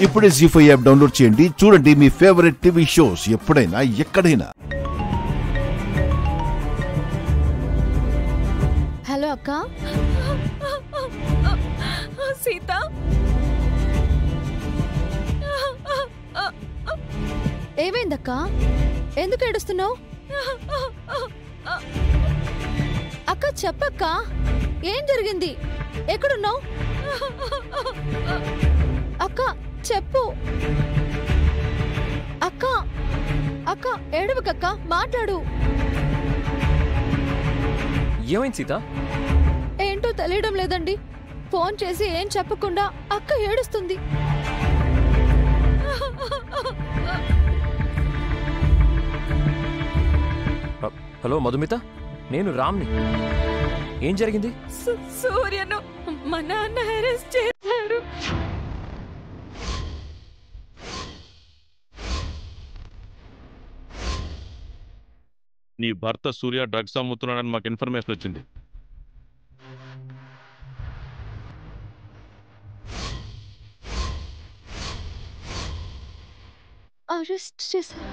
ఇప్పుడే జీ5 app download చేయండి. చూడండి మీ ఫేవరెట్ టీవీ షోస్ ఎప్పుడైనా ఎక్కడైనా. హలో అక్క. సీత, ఏమైందక్క? ఎందుకు ఏడుస్తున్నావు? అక్క చెప్పక్క, ఏం జరిగింది? ఎక్కడున్నావు? అక్క చెప్పు. అక్క అక్క ఏడవకక్క, మాట్లాడు. ఏమైంది సీత? ఏంటో తెలియడం లేదండి. ఫోన్ చేసి ఏం చెప్పకుండా అక్క ఏడుస్తుంది. హలో మధుమిత, నేను రామ్ని. ఏం జరిగింది? సూర్యను మా నాన్న అరెస్ట్ చేశారు. నీ భర్త సూర్య డ్రగ్స్ అమ్ముతున్నాడని మాకు ఇన్ఫర్మేషన్ వచ్చింది. అరెస్ట్ చేశారు?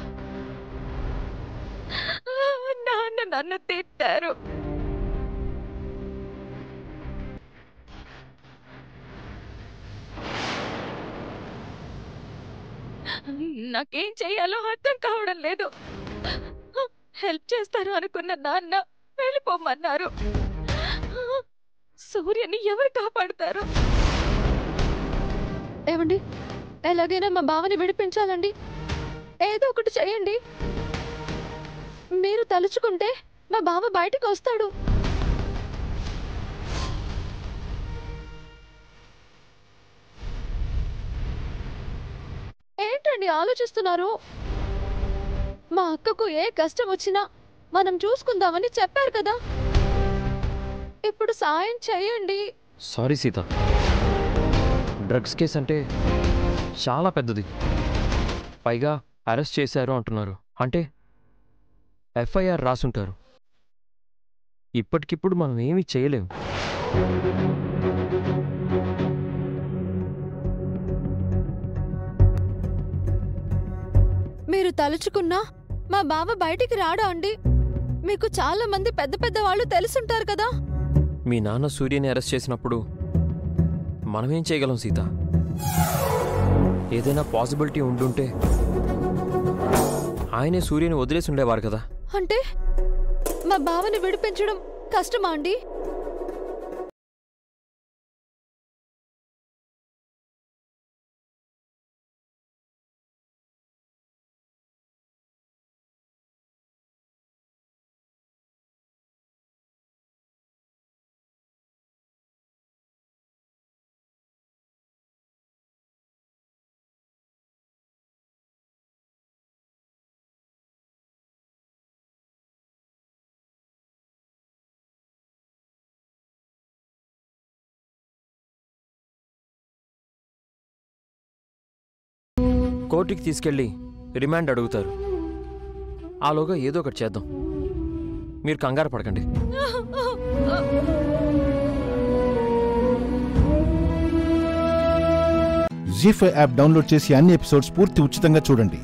నాన్న నన్ను తిట్టారు. నాకేం చెయ్యాలో అర్థం కావడం లేదు. హెల్ప్ చేస్తారు అనుకున్న నాన్న వెళ్ళిపోమన్నారు. సూర్యని ఎవరు కాపాడుతారు? ఏమండి, ఎలాగైనా మా బావని విడిపించాలండి. ఏదో ఒకటి చెయ్యండి. మీరు తలుచుకుంటే మా బావ బయటకు వస్తాడు. ఏంటండి ఆలోచిస్తున్నారు? మా అక్కకు ఏ కష్టం వచ్చినా మనం చూసుకుందామని చెప్పారు కదా. ఇప్పుడు సాయం చేయండి. సారీ సీత, డ్రగ్స్ కేసు అంటే చాలా పెద్దది. పైగా అరెస్ట్ చేశారు అంటున్నారు. అంటే ఎఫ్ఐఆర్ రాసుంటారు. ఇప్పటికిప్పుడు మనం ఏమీ చేయలేము. మీరు తలుచుకున్నా మా బావ బయటికి రాడా అండి? మీకు చాలా మంది పెద్ద పెద్ద వాళ్ళు తెలుసుంటారు కదా. మీ నాన్న సూర్యని అరెస్ట్ చేసినప్పుడు మనమేం చేయగలం సీత? ఏదైనా పాసిబిలిటీ ఉండుంటే ఆయనే సూర్యని వదిలేసి ఉండేవారు కదా. అంటే మా బావని విడిపించడం కష్టమా అండి? కోర్టుకి తీసుకెళ్ళి రిమాండ్ అడుగుతారు. ఆలోగా ఏదో ఒకటి చేద్దాం. మీరు కంగారు పడకండి. జీ5 యాప్ డౌన్లోడ్ చేసి అన్ని ఎపిసోడ్స్ పూర్తి ఉచితంగా చూడండి.